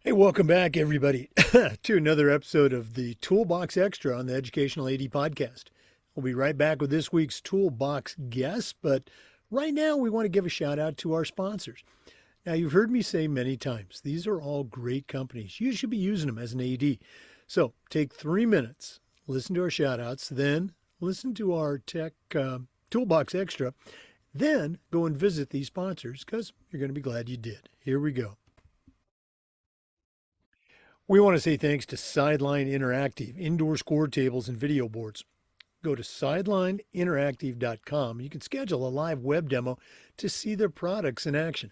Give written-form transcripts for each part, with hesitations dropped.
Hey, welcome back, everybody, to another episode of the Toolbox Extra on the Educational AD Podcast. We'll be right back with this week's Toolbox guest, but right now we want to give a shout out to our sponsors. Now, you've heard me say many times, these are all great companies. You should be using them as an AD. So take 3 minutes, listen to our shout outs, then listen to our Tech Toolbox Extra, then go and visit these sponsors because you're going to be glad you did. Here we go. We want to say thanks to Sideline Interactive, indoor score tables and video boards. Go to sidelineinteractive.com. You can schedule a live web demo to see their products in action.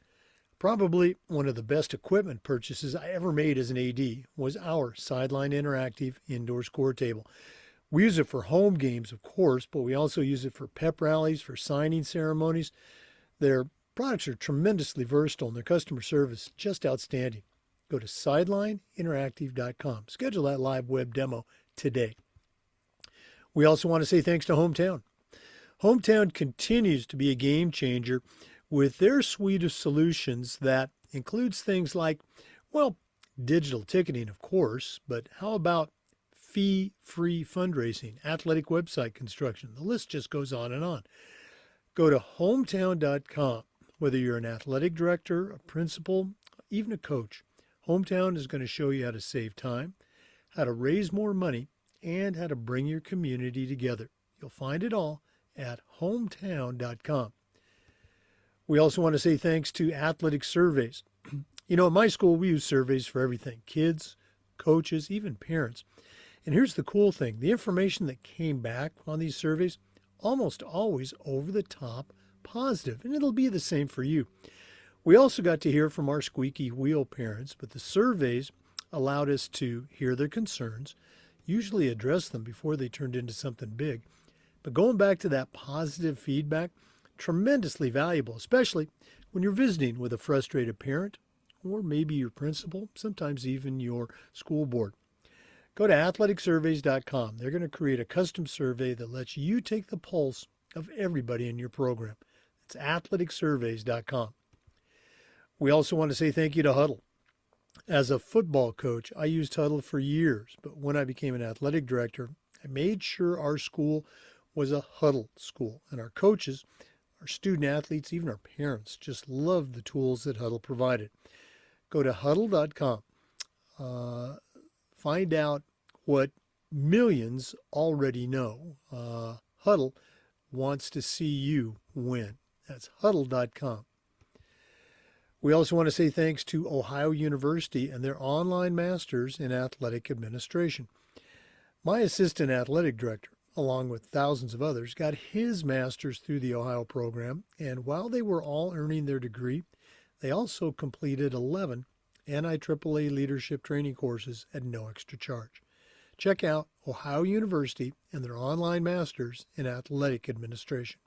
Probably one of the best equipment purchases I ever made as an AD was our Sideline Interactive indoor score table. We use it for home games, of course, but we also use it for pep rallies, for signing ceremonies. Their products are tremendously versatile and their customer service just outstanding. Go to sidelineinteractive.com. Schedule that live web demo today. We also want to say thanks to Hometown. Hometown continues to be a game changer with their suite of solutions that includes things like, well, digital ticketing, of course, but how about fee-free fundraising, athletic website construction? The list just goes on and on. Go to hometown.com. Whether you're an athletic director, a principal, even a coach, Hometown is going to show you how to save time, how to raise more money, and how to bring your community together. You'll find it all at hometown.com. We also want to say thanks to Athletic Surveys. You know, at my school, we use surveys for everything, kids, coaches, even parents. And here's the cool thing. The information that came back on these surveys, almost always over the top positive, and it'll be the same for you. We also got to hear from our squeaky wheel parents, but the surveys allowed us to hear their concerns, usually address them before they turned into something big. But going back to that positive feedback, tremendously valuable, especially when you're visiting with a frustrated parent or maybe your principal, sometimes even your school board. Go to athleticsurveys.com. They're going to create a custom survey that lets you take the pulse of everybody in your program. It's athleticsurveys.com. We also want to say thank you to Huddle. As a football coach, I used Huddle for years, but when I became an athletic director, I made sure our school was a Huddle school, and our coaches, our student athletes, even our parents just loved the tools that Huddle provided. Go to huddle.com. Find out what millions already know. Huddle wants to see you win. That's huddle.com. We also want to say thanks to Ohio University and their online masters in athletic administration. My assistant athletic director, along with thousands of others, got his master's through the Ohio program, and while they were all earning their degree, they also completed 11 NIAAA leadership training courses at no extra charge. Check out Ohio University and their online masters in athletic administration.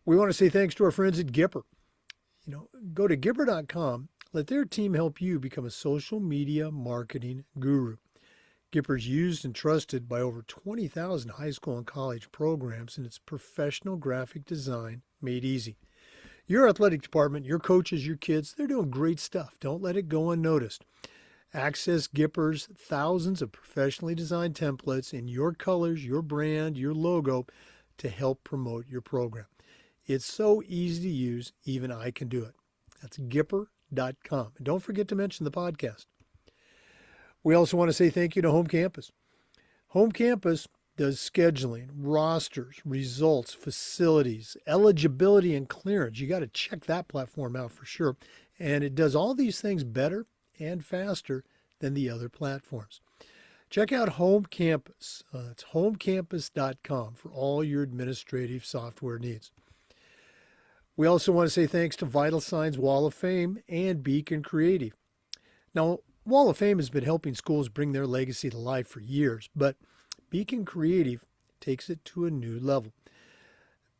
We want to say thanks to our friends at Gipper. Go to Gipper.com. Let their team help you become a social media marketing guru. Gipper's used and trusted by over 20,000 high school and college programs, and it's professional graphic design made easy. Your athletic department, your coaches, your kids, they're doing great stuff. Don't let it go unnoticed. Access Gipper's thousands of professionally designed templates in your colors, your brand, your logo to help promote your program. It's so easy to use, even I can do it. That's Gipper.com. And don't forget to mention the podcast. We also want to say thank you to Home Campus. Home Campus does scheduling, rosters, results, facilities, eligibility, and clearance. You got to check that platform out for sure. And it does all these things better and faster than the other platforms. Check out Home Campus. It's homecampus.com for all your administrative software needs. We also want to say thanks to Vital Signs Wall of Fame and Beacon Creative. Now, Wall of Fame has been helping schools bring their legacy to life for years, but Beacon Creative takes it to a new level.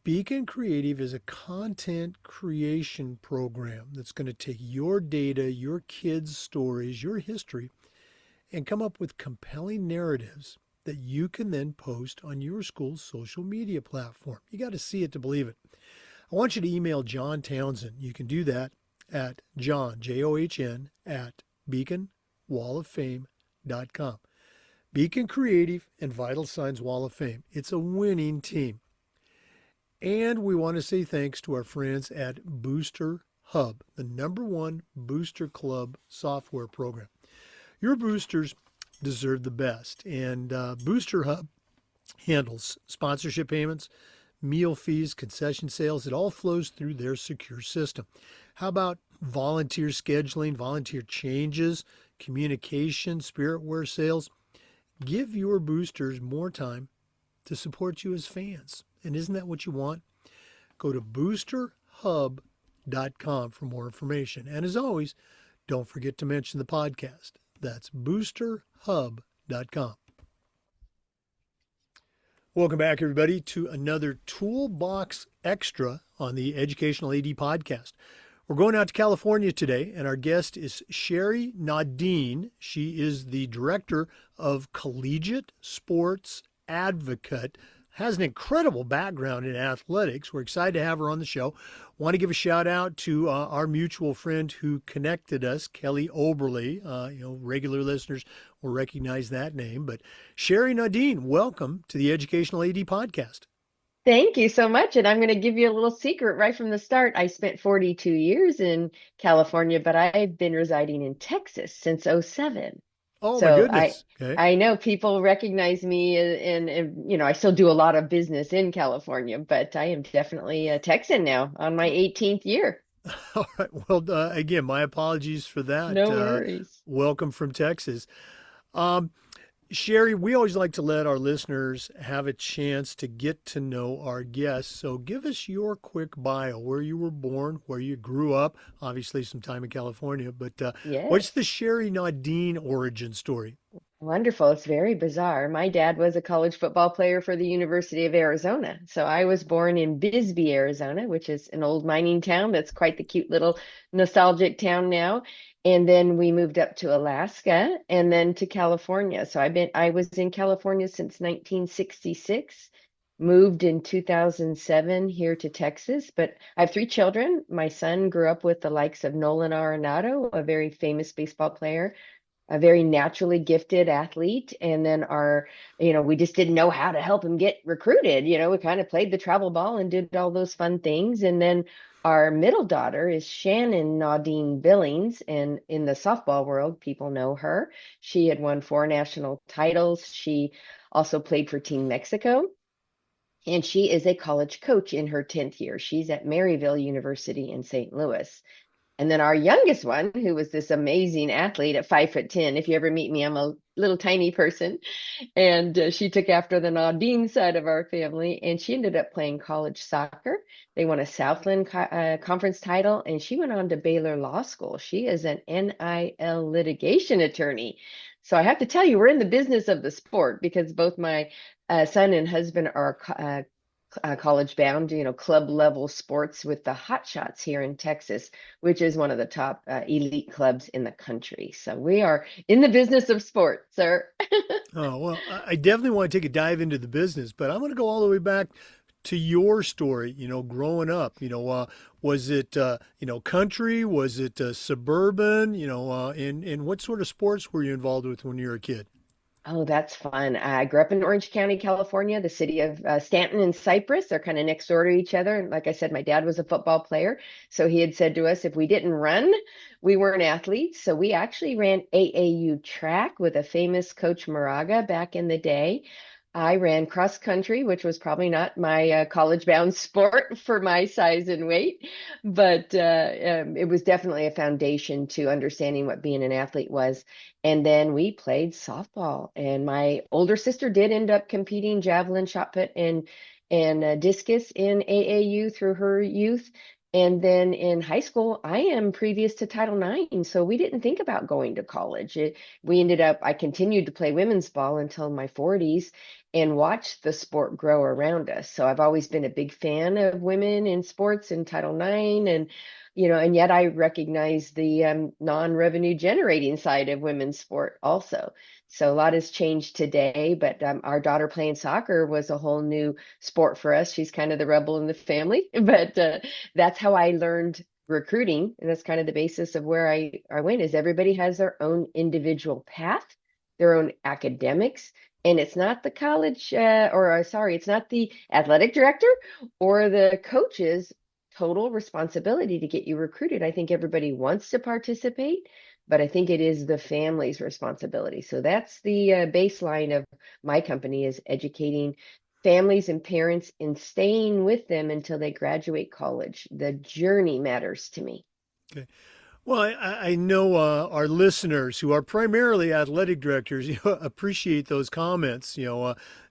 Beacon Creative is a content creation program that's going to take your data, your kids' stories, your history, and come up with compelling narratives that you can then post on your school's social media platform. You got to see it to believe it. I want you to email John Townsend. You can do that at John, John, at beaconwalloffame.com. Beacon Creative and Vital Signs Wall of Fame. It's a winning team. And we want to say thanks to our friends at Booster Hub, the #1 booster club software program. Your boosters deserve the best. And Booster Hub handles sponsorship payments, meal fees, concession sales. It all flows through their secure system. How about volunteer scheduling, volunteer changes, communication, spiritware sales? Give your boosters more time to support you as fans. And isn't that what you want? Go to boosterhub.com for more information. And as always, don't forget to mention the podcast. That's boosterhub.com. Welcome back, everybody, to another Toolbox Extra on the Educational AD podcast. We're going out to California today, and our guest is Cheri Naudin. She is the director of Collegiate Sports Advocate, has an incredible background in athletics. We're excited to have her on the show. Want to give a shout out to our mutual friend who connected us, Kelly Oberly. Regular listeners will recognize that name. But Cheri Naudin, welcome to the Educational AD podcast. Thank you so much. And I'm going to give you a little secret right from the start. I spent 42 years in California, but I've been residing in Texas since '07. Oh, my So goodness. Okay. I know people recognize me and I still do a lot of business in California, but I am definitely a Texan now on my 18th year. All right. Well, again, my apologies for that. No worries. Welcome from Texas. Cheri, we always like to let our listeners have a chance to get to know our guests. So give us your quick bio, where you were born, where you grew up, obviously some time in California, but what's the Yes. Cheri Naudin origin story? Wonderful. It's very bizarre. My dad was a college football player for the University of Arizona. So I was born in Bisbee, Arizona, which is an old mining town that's quite the cute little nostalgic town now. And then we moved up to Alaska and then to California. So I was in California since 1966, moved in 2007 here to Texas, but I have three children. My son grew up with the likes of Nolan Arenado, a very famous baseball player, a very naturally gifted athlete. And then we just didn't know how to help him get recruited. We kind of played the travel ball and did all those fun things. And then our middle daughter is Shannon Naudin Billings. And in the softball world, people know her. She had won 4 national titles. She also played for Team Mexico. And she is a college coach in her 10th year. She's at Maryville University in St. Louis. And then our youngest one, who was this amazing athlete at 5'10". If you ever meet me, I'm a little tiny person. And she took after the Naudin side of our family, and she ended up playing college soccer. They won a Southland Conference title, and she went on to Baylor Law School. She is an NIL litigation attorney. So I have to tell you, we're in the business of the sport because both my son and husband are college bound, club level sports with the Hot Shots here in Texas, which is one of the top elite clubs in the country. So we are in the business of sport, sir. Oh, well, I definitely want to take a dive into the business, but I'm going to go all the way back to your story, growing up. Was it, country? Was it suburban? And what sort of sports were you involved with when you were a kid? Oh, that's fun. I grew up in Orange County, California, the city of Stanton and Cypress. They're kind of next door to each other. And like I said, my dad was a football player. So he had said to us, if we didn't run, we weren't athletes. So we actually ran AAU track with a famous Coach Moraga back in the day. I ran cross country, which was probably not my college bound sport for my size and weight, but it was definitely a foundation to understanding what being an athlete was. And then we played softball, and my older sister did end up competing javelin, shot put, and discus in AAU through her youth. And then in high school, I am previous to Title IX, so we didn't think about going to college. I continued to play women's ball until my 40s and watched the sport grow around us. So I've always been a big fan of women in sports and Title IX, and yet I recognize the non-revenue generating side of women's sport also. So a lot has changed today, but our daughter playing soccer was a whole new sport for us. She's kind of the rebel in the family, but that's how I learned recruiting, and that's kind of the basis of where I went, is everybody has their own individual path, their own academics, and it's not the college sorry, it's not the athletic director or the coach's total responsibility to get you recruited. I think everybody wants to participate, but I think it is the family's responsibility. So that's the baseline of my company, is educating families and parents and staying with them until they graduate college. The journey matters to me. Okay. Well, I know our listeners who are primarily athletic directors, appreciate those comments.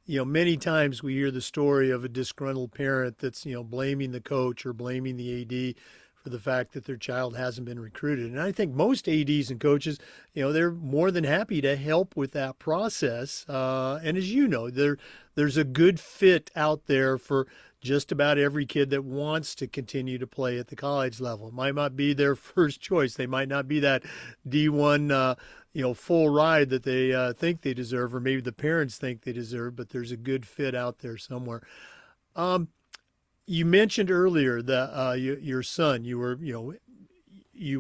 Many times we hear the story of a disgruntled parent that's, blaming the coach or blaming the AD for the fact that their child hasn't been recruited. And I think most ADs and coaches, they're more than happy to help with that process. And as you know, there's a good fit out there for just about every kid that wants to continue to play at the college level. It might not be their first choice. They might not be that D1, full ride that they think they deserve, or maybe the parents think they deserve, but there's a good fit out there somewhere. Um, you mentioned earlier that your son, you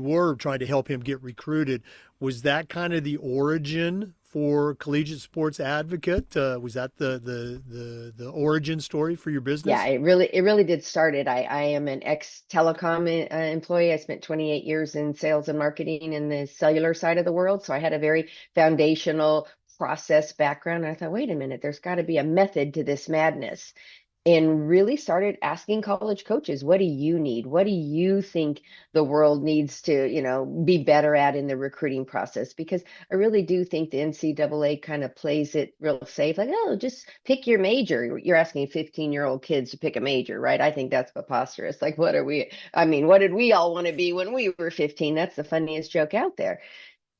were trying to help him get recruited. Was that kind of the origin for Collegiate Sports Advocate? Was that the origin story for your Yeah, business? it really did start it. I am an ex telecom employee. I spent 28 years in sales and marketing in the cellular side of the world, so I had a very foundational process background. And I thought, wait a minute, there's got to be a method to this madness, and really started asking college coaches, what do you need? What do you think the world needs to, be better at in the recruiting process? Because I really do think the NCAA kind of plays it real safe. Like, oh, just pick your major. You're asking 15-year-old kids to pick a major, right? I think that's preposterous. Like, what did we all want to be when we were 15? That's the funniest joke out there.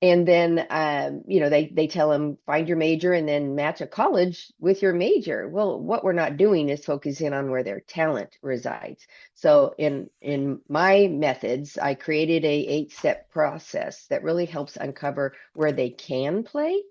And then, they tell them, find your major and then match a college with your major. Well, what we're not doing is focusing on where their talent resides. So in my methods, I created a 8-step process that really helps uncover where they can play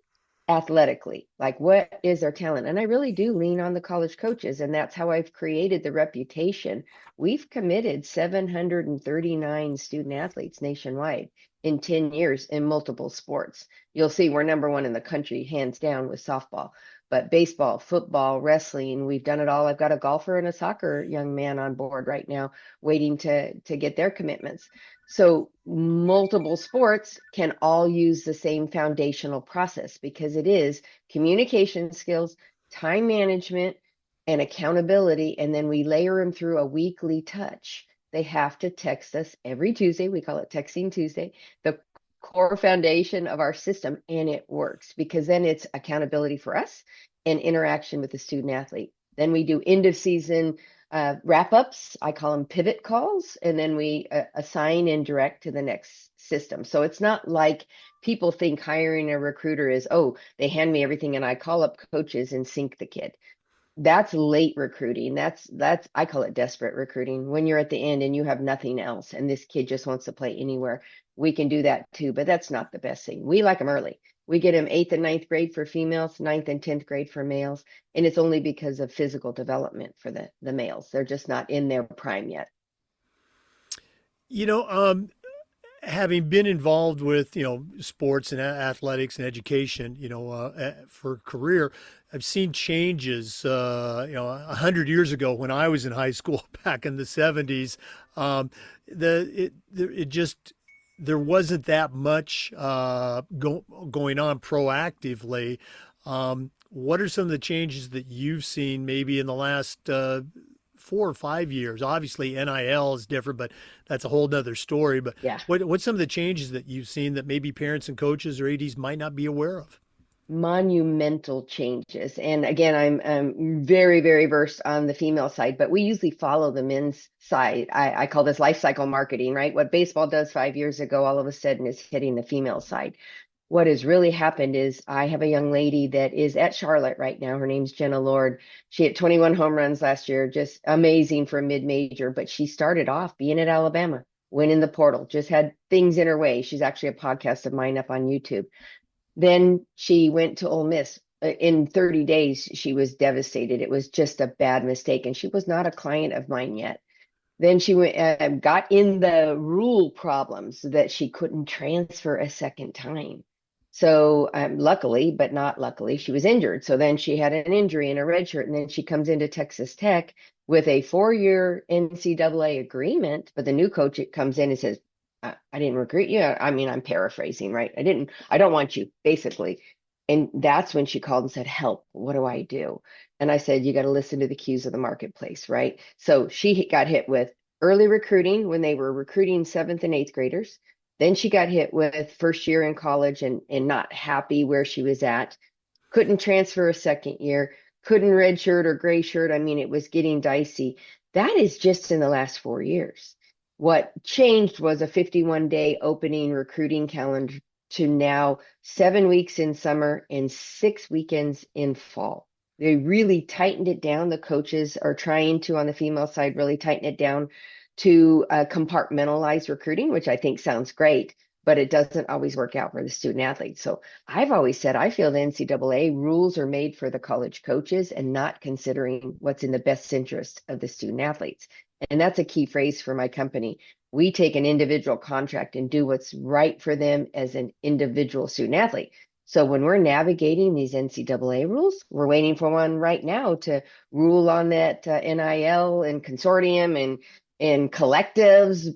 athletically, like what is their talent. And I really do lean on the college coaches, and that's how I've created the reputation. We've committed 739 student athletes nationwide in 10 years in multiple sports. You'll see we're number one in the country, hands down, with softball. But baseball, football, wrestling, we've done it all. I've got a golfer and a soccer young man on board right now waiting to get their commitments. So multiple sports can all use the same foundational process, because it is communication skills, time management, and accountability. And then we layer them through a weekly touch. They have to text us every Tuesday. We call it Texting Tuesday, the core foundation of our system. And it works, because then it's accountability for us and interaction with the student athlete. Then we do end of season wrap ups. I call them pivot calls. And then we assign and direct to the next system. So it's not like people think hiring a recruiter is, oh, they hand me everything and I call up coaches and sync the kid. That's late recruiting. That's I call it desperate recruiting. When you're at the end and you have nothing else and this kid just wants to play anywhere, we can do that too, but that's not the best thing. We like them early. We get them 8th and 9th grade for females, 9th and 10th grade for males, and it's only because of physical development for the males. They're just not in their prime yet. You know, having been involved with sports and athletics and education, for career, I've seen changes. 100 years ago when I was in high school back in the '70s, it just there wasn't that much going on proactively. What are some of the changes that you've seen maybe in the last 4 or 5 years? Obviously, NIL is different, but that's a whole nother story. But Yeah. what's some of the changes that you've seen that maybe parents and coaches or ADs might not be aware of? Monumental changes. And again, I'm very, very versed on the female side, but we usually follow the men's side. I call this life cycle marketing, right? What baseball does 5 years ago, all of a sudden is hitting the female side. What has really happened is I have a young lady that is at Charlotte right now. Her name's Jenna Lord. She hit 21 home runs last year, just amazing for a mid-major, but she started off being at Alabama, went in the portal, just had things in her way. She's actually a podcast of mine up on YouTube. Then she went to Ole Miss. In 30 days, she was devastated. It was just a bad mistake, and she was not a client of mine yet. then she went, got in the rule problems that she couldn't transfer a second time. So luckily, but not luckily, she was injured. So then she had an injury in a red shirt, and then she comes into Texas Tech with a 4-year NCAA agreement. But the new coach comes in and says, I didn't recruit you. I mean, I'm paraphrasing, right? I don't want you, basically. And that's when she called and said, help, what do I do? And I said, you got to listen to the cues of the marketplace, right? So she got hit with early recruiting when they were recruiting seventh and eighth graders. Then she got hit with first year in college and not happy where she was at. Couldn't transfer a second year, couldn't redshirt or gray shirt. I mean, it was getting dicey. That is just in the last 4 years. What changed was a 51-day opening recruiting calendar to now 7 weeks in summer and 6 weekends in fall. They really tightened it down. The coaches are trying to, on the female side, really tighten it down to compartmentalize recruiting, which I think sounds great, but it doesn't always work out for the student athletes. So I've always said I feel the NCAA rules are made for the college coaches and not considering what's in the best interest of the student athletes. And that's a key phrase for my company. We take an individual contract and do what's right for them as an individual student athlete. So when we're navigating these NCAA rules, we're waiting for one right now to rule on that NIL and consortium and collectives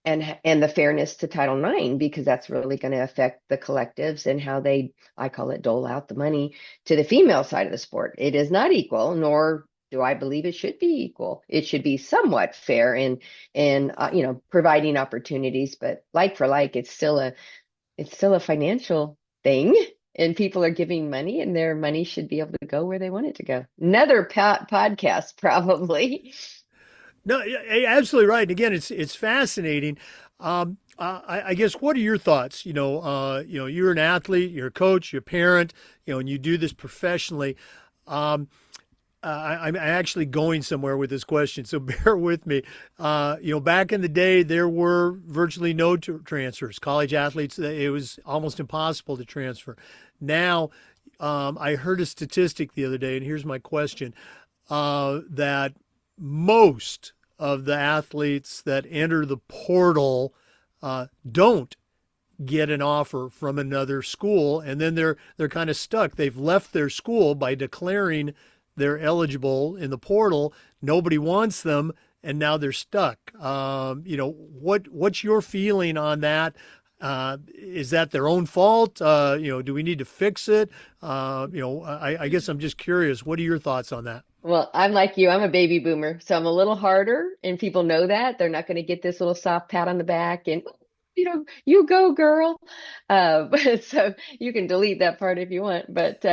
and the fairness to Title IX, because that's really going to affect the collectives and how they, I call it, dole out the money to the female side of the sport. It is not equal, nor do I believe it should be equal. It should be somewhat fair and providing opportunities, but like for like, it's still a financial thing. And people are giving money, and their money should be able to go where they want it to go. Another podcast, probably. No, you're absolutely right. And again, it's fascinating. I guess what are your thoughts? You're an athlete, you're a coach, you're a parent, and you do this professionally. I'm actually going somewhere with this question, so bear with me. Back in the day, there were virtually no transfers. College athletes, it was almost impossible to transfer. Now, I heard a statistic the other day, and here's my question, that most of the athletes that enter the portal don't get an offer from another school, and then they're kind of stuck. They've left their school by declaring they're eligible in the portal. Nobody wants them, and now they're stuck. What's your feeling on that? Is that their own fault? Do we need to fix it? I guess I'm just curious. What are your thoughts on that? Well, I'm like you. I'm a baby boomer, so I'm a little harder, and people know that. They're not going to get this little soft pat on the back and, you go, girl. But so you can delete that part if you want. But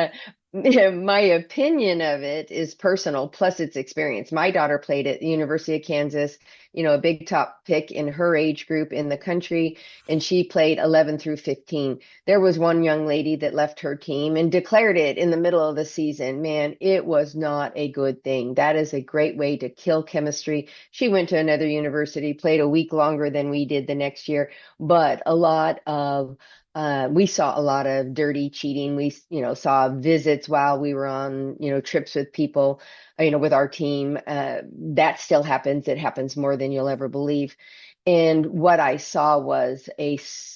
my opinion of it is personal, plus it's experience. My daughter played at the University of Kansas, a big top pick in her age group in the country, and she played 11 through 15. There was one young lady that left her team and declared it in the middle of the season. Man, it was not a good thing. That is a great way to kill chemistry. She went to another university, played a week longer than we did the next year, but we saw a lot of dirty cheating. We, saw visits while we were on, trips with people, with our team. That still happens. It happens more than you'll ever believe. And what I saw was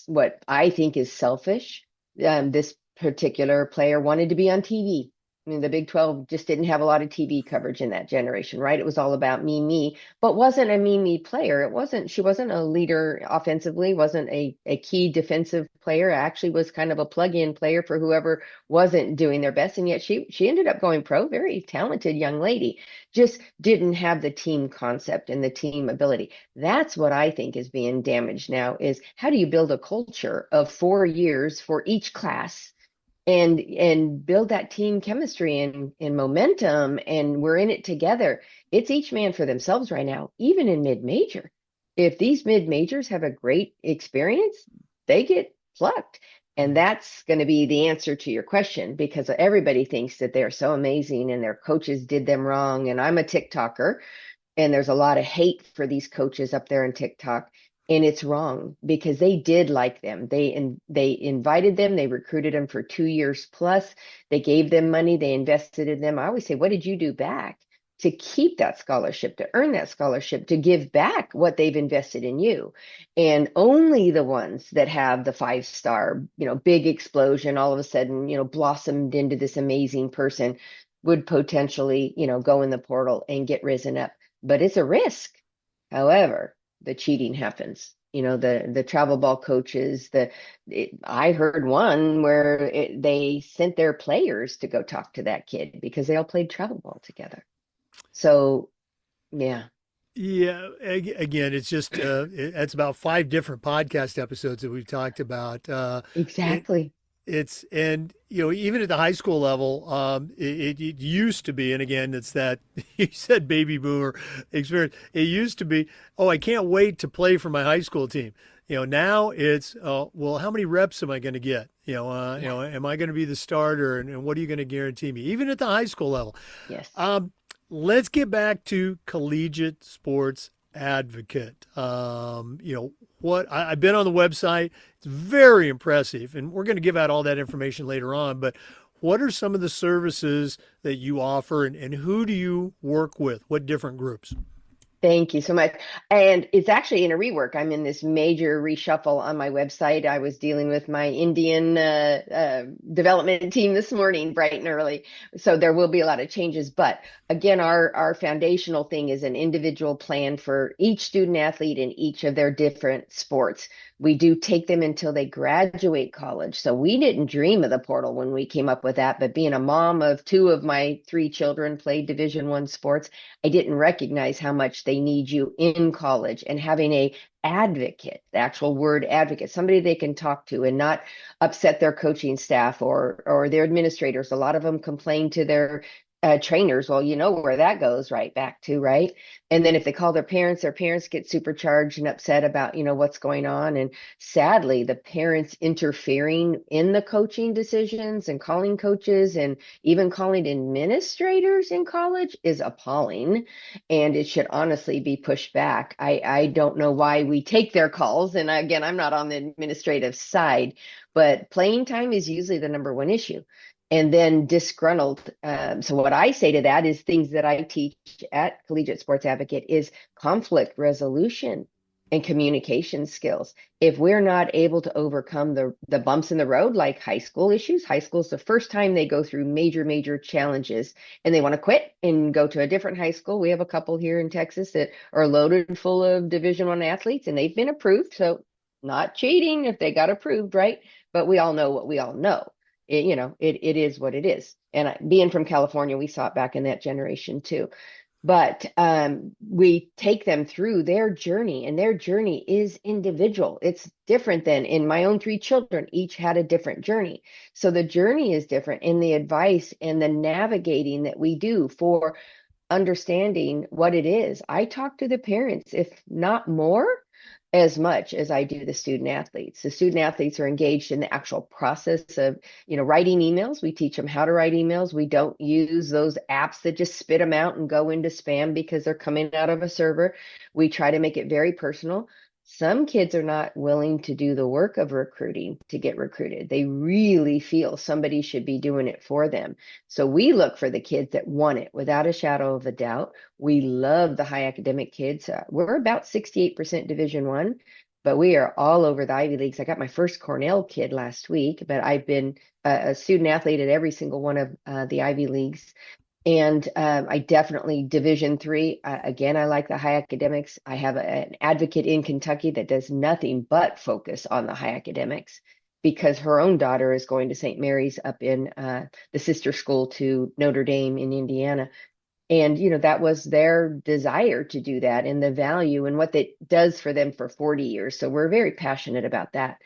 what I think is selfish. This particular player wanted to be on TV. I mean, the Big 12 just didn't have a lot of TV coverage in that generation, right? It was all about me, but wasn't a me player. She wasn't a leader offensively, wasn't a key defensive player. Actually was kind of a plug-in player for whoever wasn't doing their best. And yet she ended up going pro, very talented young lady, just didn't have the team concept and the team ability. That's what I think is being damaged now, is how do you build a culture of 4 years for each class and build that team chemistry and momentum, and we're in it together. It's each man for themselves right now, even in mid-major. If these mid-majors have a great experience, they get plucked. And that's going to be the answer to your question, because everybody thinks that they're so amazing and their coaches did them wrong. And I'm a TikToker, and there's a lot of hate for these coaches up there in TikTok. And it's wrong, because they did like them. They invited them. They recruited them for 2 years plus. They gave them money. They invested in them. I always say, what did you do back? to keep that scholarship, to earn that scholarship, to give back what they've invested in you. And only the ones that have the 5-star, big explosion, all of a sudden, blossomed into this amazing person would potentially, go in the portal and get risen up. But it's a risk. However, the cheating happens. The travel ball coaches, I heard one where they sent their players to go talk to that kid because they all played travel ball together. So, yeah, Yeah, again, it's just it's about 5 different podcast episodes that we've talked about. It exactly. it's and even at the high school level, it used to be, and again, it's that you said baby boomer experience. It used to be, oh, I can't wait to play for my high school team. Now it's, well, how many reps am I going to get? Yeah. Am I going to be the starter, and what are you going to guarantee me? Even at the high school level. Yes. Um, let's get back to collegiate sports advocate. I've been on the website. It's very impressive, and we're going to give out all that information later on. But what are some of the services that you offer, and who do you work with? What different groups? Thank you so much. And it's actually in a rework. I'm in this major reshuffle on my website. I was dealing with my Indian development team this morning, bright and early. So there will be a lot of changes. But again, our foundational thing is an individual plan for each student athlete in each of their different sports. We do take them until they graduate college. So we didn't dream of the portal when we came up with that. But being a mom of 2 of my 3 children played Division I sports, I didn't recognize how much they need you in college, and having a advocate, the actual word advocate, somebody they can talk to and not upset their coaching staff or their administrators. A lot of them complain to their trainers. Well, you know where that goes right back to, right? And then if they call their parents get supercharged and upset about, what's going on. And sadly, the parents interfering in the coaching decisions and calling coaches and even calling administrators in college is appalling. And it should honestly be pushed back. I don't know why we take their calls. And again, I'm not on the administrative side, but playing time is usually the number one issue. And then disgruntled. So what I say to that is things that I teach at Collegiate Sports Advocate is conflict resolution and communication skills. If we're not able to overcome the bumps in the road, like high school issues, high school is the first time they go through major challenges and they want to quit and go to a different high school. We have a couple here in Texas that are loaded full of Division I athletes and they've been approved. So not cheating if they got approved, right? But we all know what we all know. It is what it is. And being from California, we saw it back in that generation too. But we take them through their journey, and their journey is individual. It's different than in my own 3 children, each had a different journey. So the journey is different, and the advice and the navigating that we do for understanding what it is. I talk to the parents, if not more, as much as I do the student athletes. The student athletes are engaged in the actual process of, writing emails. We teach them how to write emails. We don't use those apps that just spit them out and go into spam because they're coming out of a server. We try to make it very personal. Some kids are not willing to do the work of recruiting to get recruited. They really feel somebody should be doing it for them. So we look for the kids that want it without a shadow of a doubt. We love the high academic kids. We're about 68% Division I, but we are all over the Ivy Leagues. I got my first Cornell kid last week, but I've been a student athlete at every single one of the Ivy Leagues. And I definitely Division III. Again, I like the high academics. I have an advocate in Kentucky that does nothing but focus on the high academics because her own daughter is going to St. Mary's up in the sister school to Notre Dame in Indiana. And, that was their desire to do that and the value and what that does for them for 40 years. So we're very passionate about that.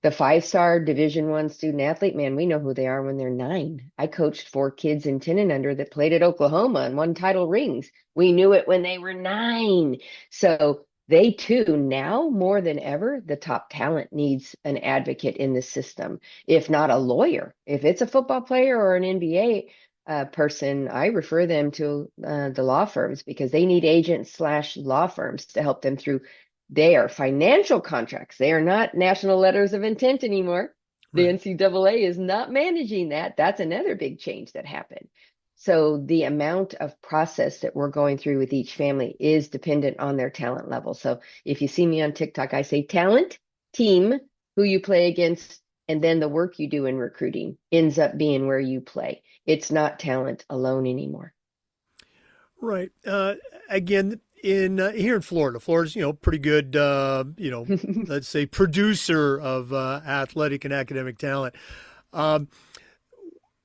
The 5-star Division I student athlete, man, we know who they are when they're 9. I coached 4 kids in 10 and under that played at Oklahoma and won title rings. We knew it when they were 9. So they too, now more than ever, the top talent needs an advocate in the system, if not a lawyer. If it's a football player or an NBA person, I refer them to the law firms because they need agents/law firms to help them through. They are financial contracts. They are not national letters of intent anymore. The Right. NCAA is not managing that. That's another big change that happened. So the amount of process that we're going through with each family is dependent on their talent level. So if you see me on TikTok, I say talent, team, who you play against, and then the work you do in recruiting ends up being where you play. It's not talent alone anymore. Right. Again, in here in Florida, Florida's pretty good. Let's say producer of athletic and academic talent. Um,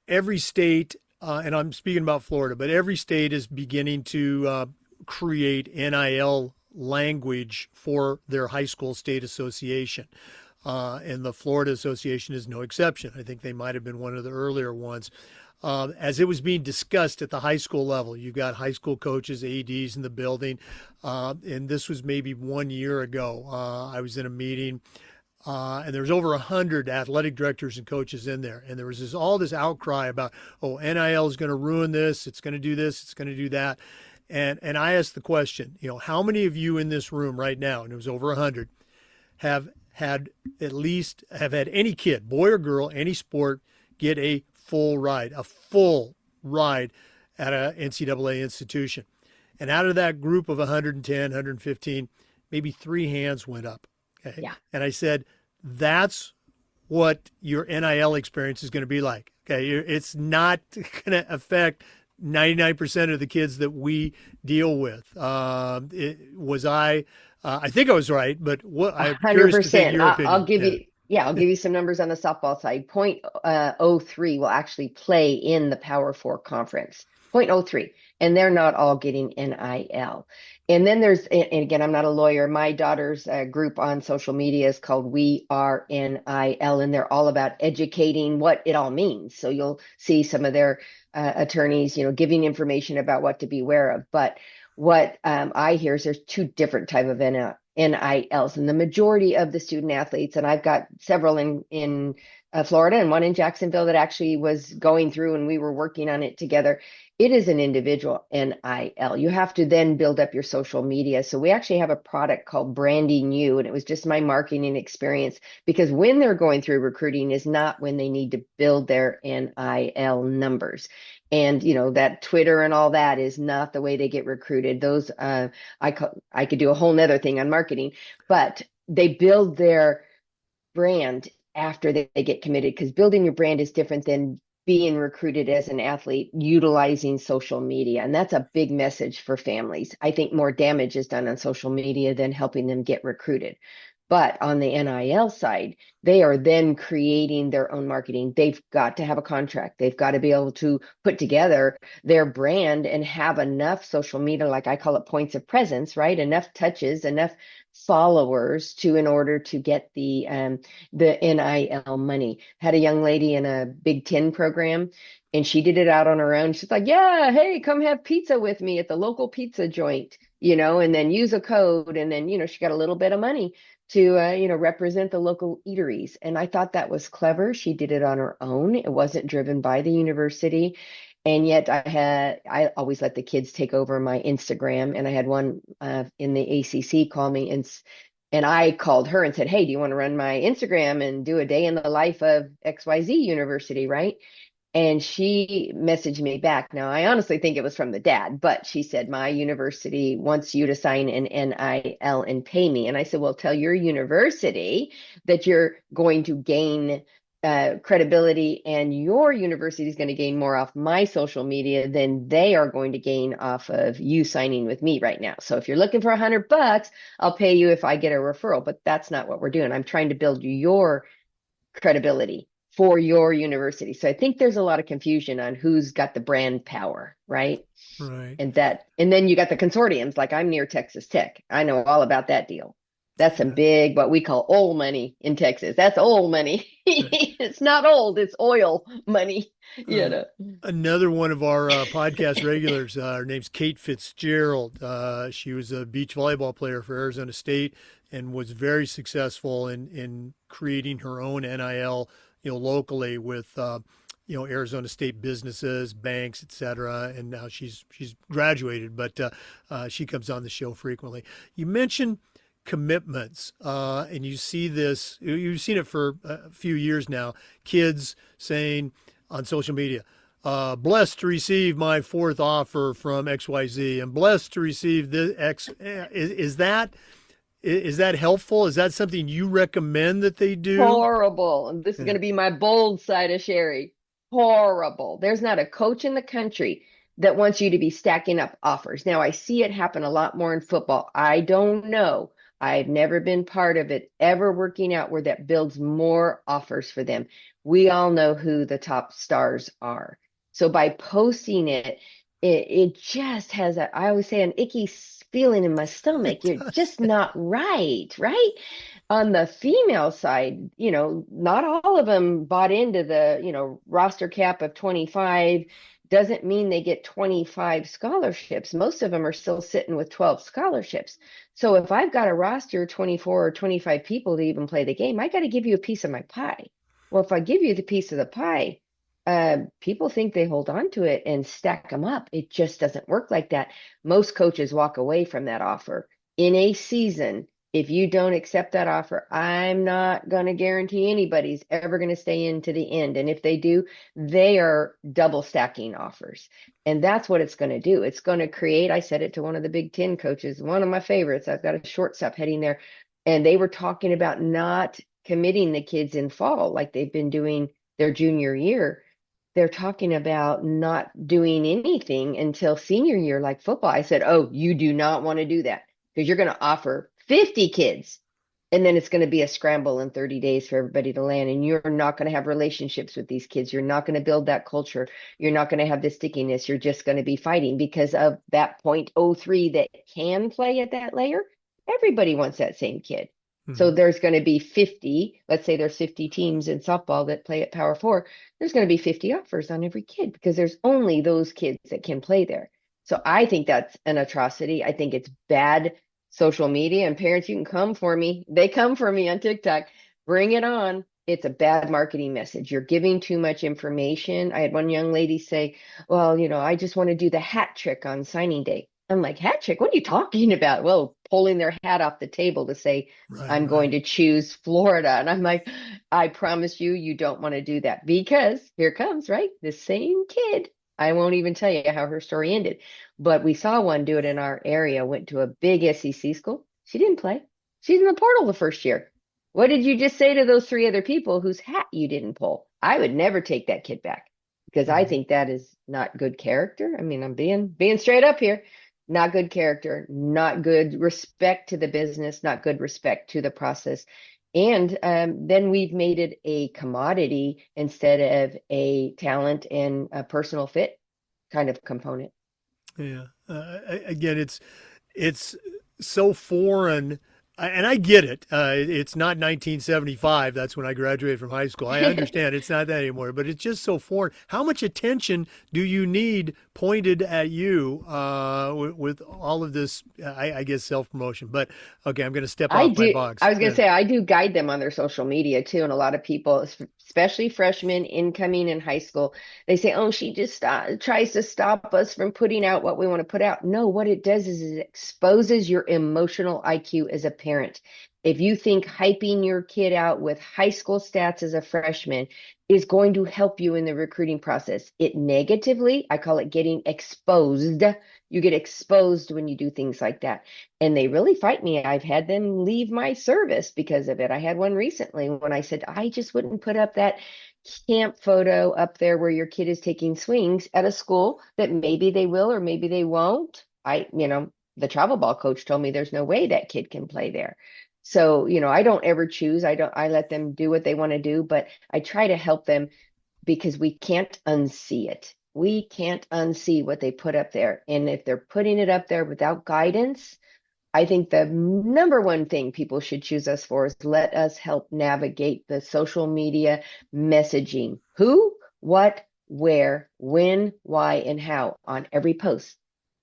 every state, and I'm speaking about Florida, but every state is beginning to create NIL language for their high school state association. And the Florida Association is no exception. I think they might have been one of the earlier ones. As it was being discussed at the high school level, you've got high school coaches, ADs in the building. And this was maybe 1 year ago. I was in a meeting and there was over 100 athletic directors and coaches in there. And there was all this outcry about, oh, NIL is going to ruin this. It's going to do this. It's going to do that. And I asked the question, how many of you in this room right now, and it was over 100, have had any kid, boy or girl, any sport, get a full ride at a NCAA institution? And out of that group of 110, 115, maybe 3 hands went up. Okay. Yeah. And I said, that's what your NIL experience is going to be like. Okay. It's not going to affect 99% of the kids that we deal with. I think I was right, but I'm curious to take 100%. your opinion. I'll give Yeah. you, yeah, I'll give you some numbers on the softball side. Point oh 0.03 will actually play in the Power Four conference. 0.03, and they're not all getting NIL. And then there's, and again, I'm not a lawyer. My daughter's group on social media is called We Are NIL, and they're all about educating what it all means. So you'll see some of their attorneys, giving information about what to beware of. But what I hear is there's 2 different type of NILs, and the majority of the student athletes, and I've got several in Florida and one in Jacksonville that actually was going through, and we were working on it together. It is an individual NIL. You have to then build up your social media. So we actually have a product called Branding You, and it was just my marketing experience, because when they're going through recruiting is not when they need to build their NIL numbers. And that Twitter and all that is not the way they get recruited. Those I could do a whole nother thing on marketing, but they build their brand after they get committed, because building your brand is different than being recruited as an athlete utilizing social media. And that's a big message for families. I think more damage is done on social media than helping them get recruited. But on the NIL side, they are then creating their own marketing. They've got to have a contract. They've got to be able to put together their brand and have enough social media, like I call it points of presence, right? Enough touches, enough followers in order to get the NIL money. Had a young lady in a Big Ten program, and she did it out on her own. She's like, yeah, hey, come have pizza with me at the local pizza joint, and then use a code. And then, she got a little bit of money to, represent the local eateries. And I thought that was clever. She did it on her own. It wasn't driven by the university. And yet I always let the kids take over my Instagram. And I had one in the ACC call me, and I called her and said, hey, do you want to run my Instagram and do a day in the life of XYZ University, right? And she messaged me back. Now, I honestly think it was from the dad, but she said, my university wants you to sign an NIL and pay me. And I said, well, tell your university that you're going to gain credibility, and your university is going to gain more off my social media than they are going to gain off of you signing with me right now. So if you're looking for $100, I'll pay you if I get a referral, but that's not what we're doing. I'm trying to build your credibility for your university. So I think there's a lot of confusion on who's got the brand power, right? Right. And then you got the consortiums, like I'm near Texas Tech. I know all about that deal. That's some big, what we call oil money in Texas. That's oil money. It's not old, it's oil money. Another one of our podcast regulars, her name's Kate Fitzgerald. She was a beach volleyball player for Arizona State and was very successful in creating her own NIL, locally with Arizona State businesses, banks, et cetera. And now she's graduated, but she comes on the show frequently. You mentioned commitments, and you see this. You've seen it for a few years now. Kids saying on social media, blessed to receive my fourth offer from XYZ and blessed to receive this X. Is that helpful? Is that something you recommend that they do? Horrible. And this is going Yeah. to be my bold side of Cheri. Horrible. There's not a coach in the country that wants you to be stacking up offers. Now, I see it happen a lot more in football. I don't know. I've never been part of it ever working out where that builds more offers for them. We all know who the top stars are. So by posting it, it just has a, I always say, an icky feeling in my stomach. It You're does. just not right, right? On the female side, not all of them bought into the, roster cap of 25 doesn't mean they get 25 scholarships. Most of them are still sitting with 12 scholarships. So if I've got a roster of 24 or 25 people to even play the game, I got to give you a piece of my pie. Well, if I give you the piece of the pie, people think they hold on to it and stack them up. It just doesn't work like that. Most coaches walk away from that offer in a season. If you don't accept that offer, I'm not going to guarantee anybody's ever going to stay in to the end. And if they do, they are double stacking offers. And that's what it's going to do. It's going to create, I said it to one of the Big Ten coaches, one of my favorites. I've got a shortstop heading there. And they were talking about not committing the kids in fall like they've been doing their junior year. They're talking about not doing anything until senior year, like football. I said, oh, you do not want to do that because you're going to offer 50 kids and then it's going to be a scramble in 30 days for everybody to land. And you're not going to have relationships with these kids. You're not going to build that culture. You're not going to have the stickiness. You're just going to be fighting because of that 0.03 that can play at that layer. Everybody wants that same kid. So Mhm. there's going to be 50, let's say there's 50 teams in softball that play at Power Four. There's going to be 50 offers on every kid because there's only those kids that can play there. So I think that's an atrocity. I think it's bad social media, and parents, you can come for me. They come for me on TikTok. Bring it on. It's a bad marketing message. You're giving too much information. I had one young lady say, well, I just want to do the hat trick on signing day. I'm like, hat trick? What are you talking about? Well, pulling their hat off the table to say, Right, I'm going right. to choose Florida. And I'm like, I promise you, you don't want to do that because here comes, right? The same kid. I won't even tell you how her story ended, but we saw one do it in our area, went to a big SEC school. She didn't play. She's in the portal the first year. What did you just say to those three other people whose hat you didn't pull? I would never take that kid back because I Mhm. think that is not good character. I mean, I'm being straight up here. Not good character, not good respect to the business, not good respect to the process. And then we've made it a commodity instead of a talent and a personal fit kind of component. Yeah. Again, it's so foreign, and I get it. It's not 1975. That's when I graduated from high school. I understand it's not that anymore, but it's just so foreign. How much attention do you need pointed at you with all of this? I guess self promotion. But okay, I'm going to step I off my do. I box. was going to say, I do guide them on their social media too. And a lot of people, especially freshmen incoming in high school, they say, oh, she just tries to stop us from putting out what we want to put out. No, what it does is it exposes your emotional IQ as a parent. If you think hyping your kid out with high school stats as a freshman is going to help you in the recruiting process, it negatively, I call it getting exposed. You get exposed when you do things like that and they really fight me. I've had them leave my service because of it. I had one recently when I said, I just wouldn't put up that camp photo up there where your kid is taking swings at a school that maybe they will or maybe they won't. The travel ball coach told me there's no way that kid can play there. So, I don't ever choose. I let them do what they want to do, but I try to help them because we can't unsee it. We can't unsee what they put up there. And if they're putting it up there without guidance, I think the number one thing people should choose us for is let us help navigate the social media messaging. Who, what, where, when, why, and how on every post.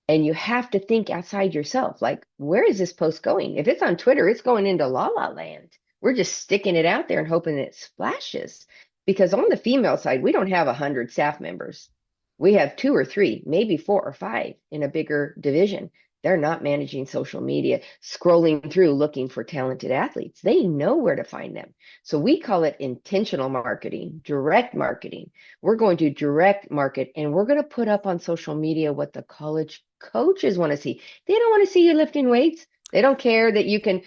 And you have to think outside yourself. Like, where is this post going? If it's on Twitter, it's going into La La Land. We're just sticking it out there and hoping it splashes. Because on the female side, we don't have 100 staff members. We have two or three, maybe four or five in a bigger division. They're not managing social media, scrolling through looking for talented athletes. They know where to find them. So we call it intentional marketing, direct marketing. We're going to direct market and we're going to put up on social media what the college coaches want to see. They don't want to see you lifting weights. They don't care that you can,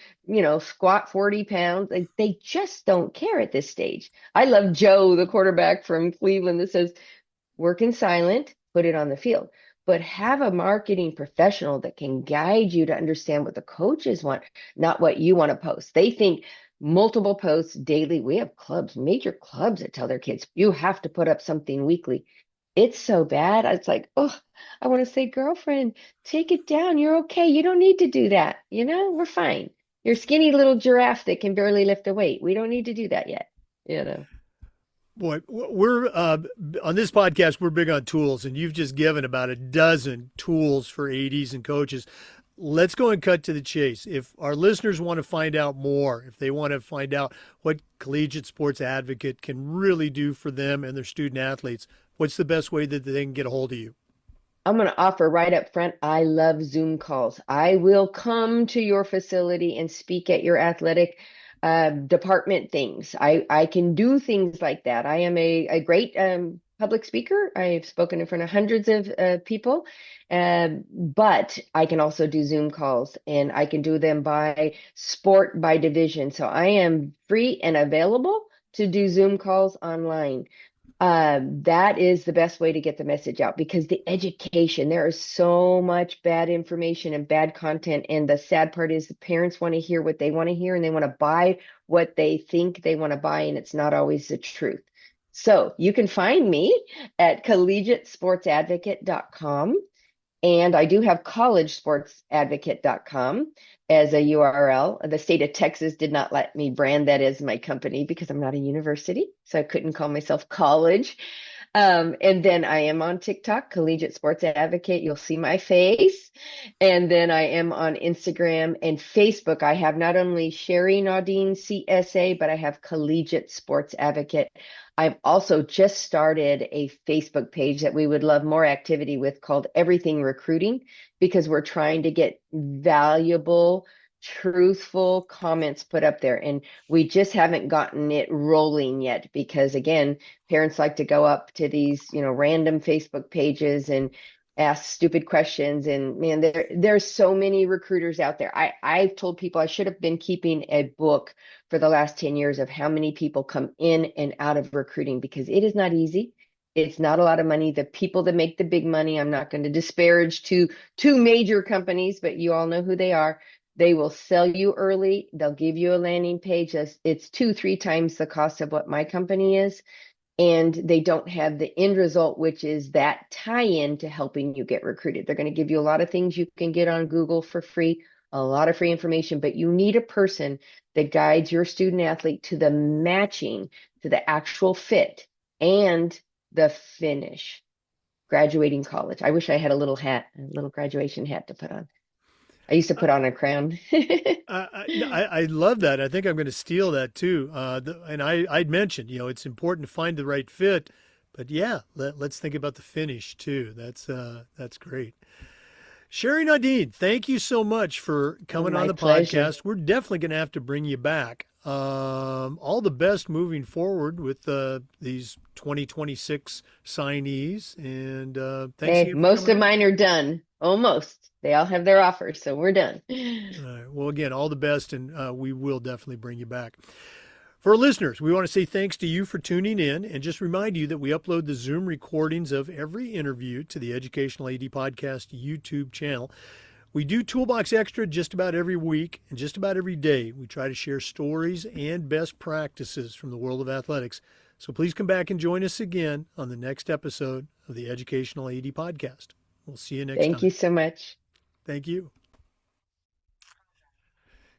squat 40 pounds. They just don't care at this stage. I love Joe, the quarterback from Cleveland, that says, work in silent, put it on the field. But have a marketing professional that can guide you to understand what the coaches want, not what you want to post. They think multiple posts daily. We have clubs, major clubs that tell their kids, you have to put up something weekly. It's so bad. It's like, oh, I want to say, girlfriend, take it down. You're okay. You don't need to do that. We're fine. You're skinny little giraffe that can barely lift a weight. We don't need to do that yet. You know. Boy, we're on this podcast, we're big on tools, and you've just given about a dozen tools for ADs and coaches. Let's go and cut to the chase. If our listeners want to find out more, if they want to find out what Collegiate Sports Advocate can really do for them and their student athletes, what's the best way that they can get a hold of you? I'm going to offer right up front. I love Zoom calls. I will come to your facility and speak at your athletic department things. I can do things like that. I am a great public speaker. I've spoken in front of hundreds of people, but I can also do Zoom calls and I can do them by sport, by division. So I am free and available to do Zoom calls online. That is the best way to get the message out because the education, there is so much bad information and bad content. And the sad part is the parents want to hear what they want to hear and they want to buy what they think they want to buy, and it's not always the truth. So you can find me at collegiatesportsadvocate.com. And I do have collegesportsadvocate.com as a URL. The state of Texas did not let me brand that as my company because I'm not a university, so I couldn't call myself college. And then I am on TikTok, Collegiate Sports Advocate. You'll see my face. And then I am on Instagram and Facebook. I have not only Cheri Naudin CSA, but I have Collegiate Sports Advocate. I've also just started a Facebook page that we would love more activity with called Everything Recruiting because we're trying to get valuable, truthful comments put up there. And we just haven't gotten it rolling yet because, again, parents like to go up to these, random Facebook pages and ask stupid questions. And man, there's so many recruiters out there. I've told people I should have been keeping a book for the last 10 years of how many people come in and out of recruiting because it is not easy. It's not a lot of money. The people that make the big money, I'm not going to disparage two major companies, but you all know who they are. They will sell you early. They'll give you a landing page. It's 2-3 times the cost of what my company is. And they don't have the end result, which is that tie-in to helping you get recruited. They're going to give you a lot of things you can get on Google for free, a lot of free information, but you need a person that guides your student athlete to the matching, to the actual fit and the finish, graduating college. I wish I had a little graduation hat to put on. I used to put on a crown. I love that. I think I'm going to steal that too. And I'd mentioned, it's important to find the right fit, but yeah, let's think about the finish too. That's great. Cheri Naudin, thank you so much for coming on the pleasure. podcast. We're definitely going to have to bring you back. All the best moving forward with these 2026 signees, and thanks Hey, again for most coming of on. mine are done. Almost. They all have their offers, so we're done. All right. Well, again, all the best, and we will definitely bring you back. For our listeners, we want to say thanks to you for tuning in and just remind you that we upload the Zoom recordings of every interview to the Educational AD Podcast YouTube channel. We do Toolbox Extra just about every week and just about every day. We try to share stories and best practices from the world of athletics. So please come back and join us again on the next episode of the Educational AD Podcast. We'll see you next Thank you time. so much. Thank you.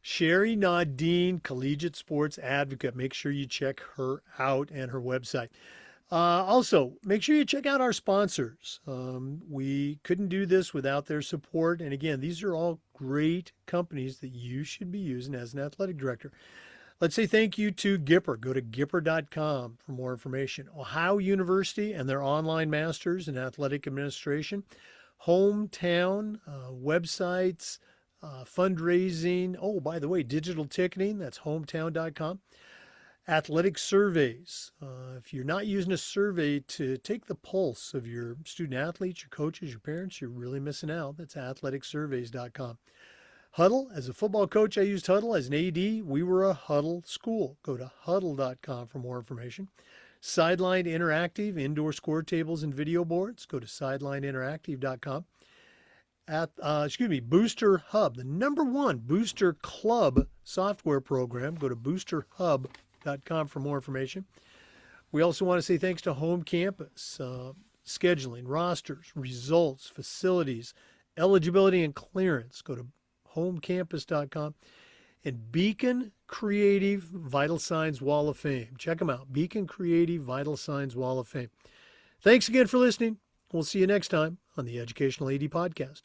Cheri Naudin, Collegiate Sports Advocate. Make sure you check her out and her website. Also, make sure you check out our sponsors. We couldn't do this without their support. And again, these are all great companies that you should be using as an athletic director. Let's say thank you to Gipper. Go to Gipper.com for more information. Ohio University and their online masters in athletic administration. hometown websites, fundraising. Oh, by the way, digital ticketing, that's hometown.com. Athletic surveys. If you're not using a survey to take the pulse of your student athletes, your coaches, your parents, you're really missing out. That's athleticsurveys.com. Huddle. As a football coach, I used Huddle. As an AD, we were a Huddle school. Go to huddle.com for more information. Sideline Interactive, indoor score tables and video boards. Go to sidelineinteractive.com. Booster Hub, the #1 Booster Club software program. Go to boosterhub.com for more information. We also want to say thanks to Home Campus, scheduling, rosters, results, facilities, eligibility, and clearance. Go to homecampus.com. And Beacon Creative Vital Signs Wall of Fame. Check them out. Beacon Creative Vital Signs Wall of Fame. Thanks again for listening. We'll see you next time on the Educational AD Podcast.